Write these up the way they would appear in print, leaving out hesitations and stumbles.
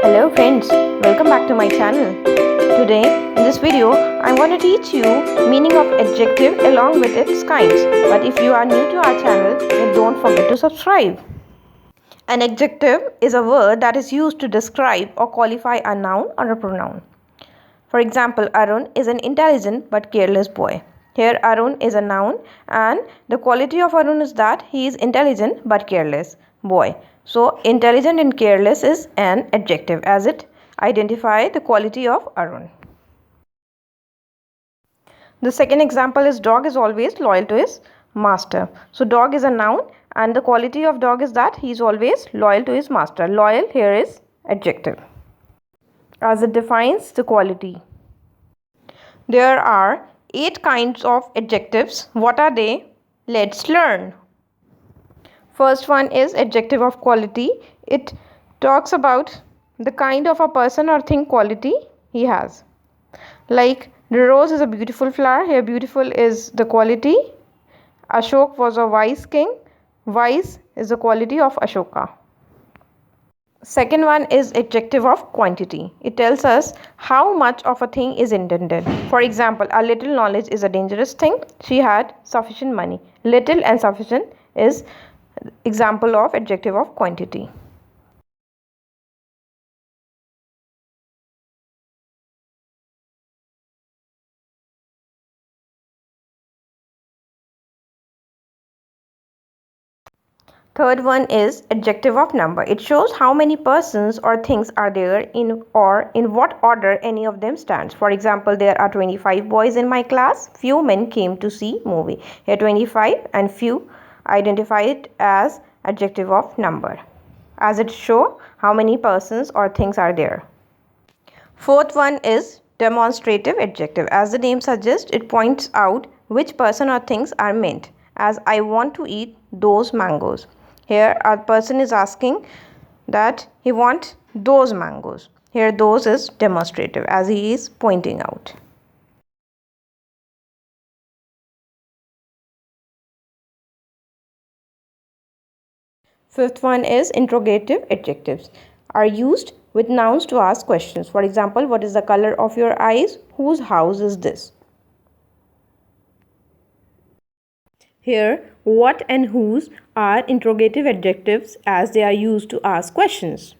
Hello friends, welcome back to my channel. Today in this video I'm going to teach you meaning of adjective along with its kinds. But if you are new to our channel, then don't forget to subscribe. An adjective is a word that is used to describe or qualify a noun or a pronoun. For example, Arun is an intelligent but careless boy. Here Arun is a noun and the quality of Arun is that he is intelligent but careless boy. So intelligent and careless is an adjective as it identifies the quality of Arun. The second example is dog is always loyal to his master. So dog is a noun and the quality of dog is that he is always loyal to his master. Loyal here is adjective as it defines the quality. There are 8 kinds of adjectives. What are they? Let's learn. First one is adjective of quality. It talks about the kind of a person or thing quality he has. Like the rose is a beautiful flower. Here beautiful is the quality. Ashoka was a wise king. Wise is the quality of Ashoka. Second one is adjective of quantity. It tells us how much of a thing is intended. For example, a little knowledge is a dangerous thing. She had sufficient money. Little and sufficient is example of adjective of quantity. Third one is adjective of number. It shows how many persons or things are there in what order any of them stands. For example, there are 25 boys in my class. Few men came to see movie. Here 25 and few identified as adjective of number as it show how many persons or things are there. Fourth one is demonstrative adjective. As the name suggests, it points out which person or things are meant. As I want to eat those mangoes. Here a person is asking that he wants those mangoes. Here those is demonstrative as he is pointing out. Fifth one is interrogative adjectives. Are used with nouns to ask questions. For example, what is the color of your eyes? Whose house is this? Here, what and whose are interrogative adjectives as they are used to ask questions.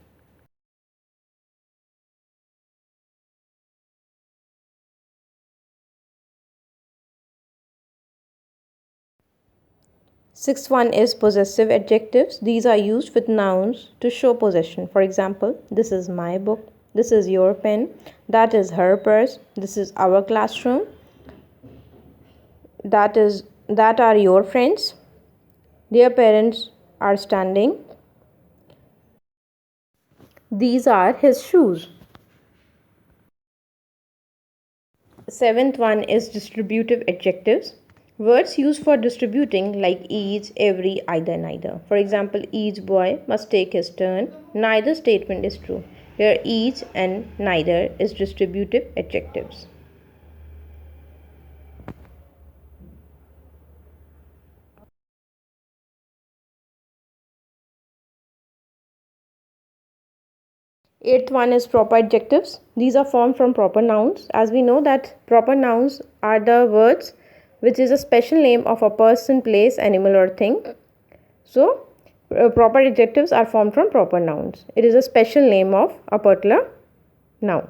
Sixth one is possessive adjectives. These are used with nouns to show possession. For example, this is my book, this is your pen, that is her purse, this is our classroom, that are your friends, their parents are standing, these are his shoes. Seventh one is distributive adjectives. Words used for distributing like each, every, either, neither. For example, each boy must take his turn. Neither statement is true. Here each and neither is distributive adjectives. Eighth one is proper adjectives. These are formed from proper nouns. As we know that proper nouns are the words which is a special name of a person, place, animal or thing. So, proper adjectives are formed from proper nouns. It is a special name of a particular noun.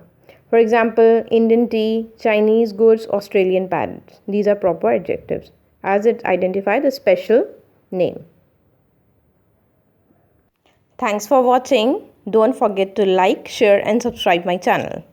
For example, Indian tea, Chinese goods, Australian parrots. These are proper adjectives as it identifies the special name. Thanks for watching. Don't forget to like, share and subscribe my channel.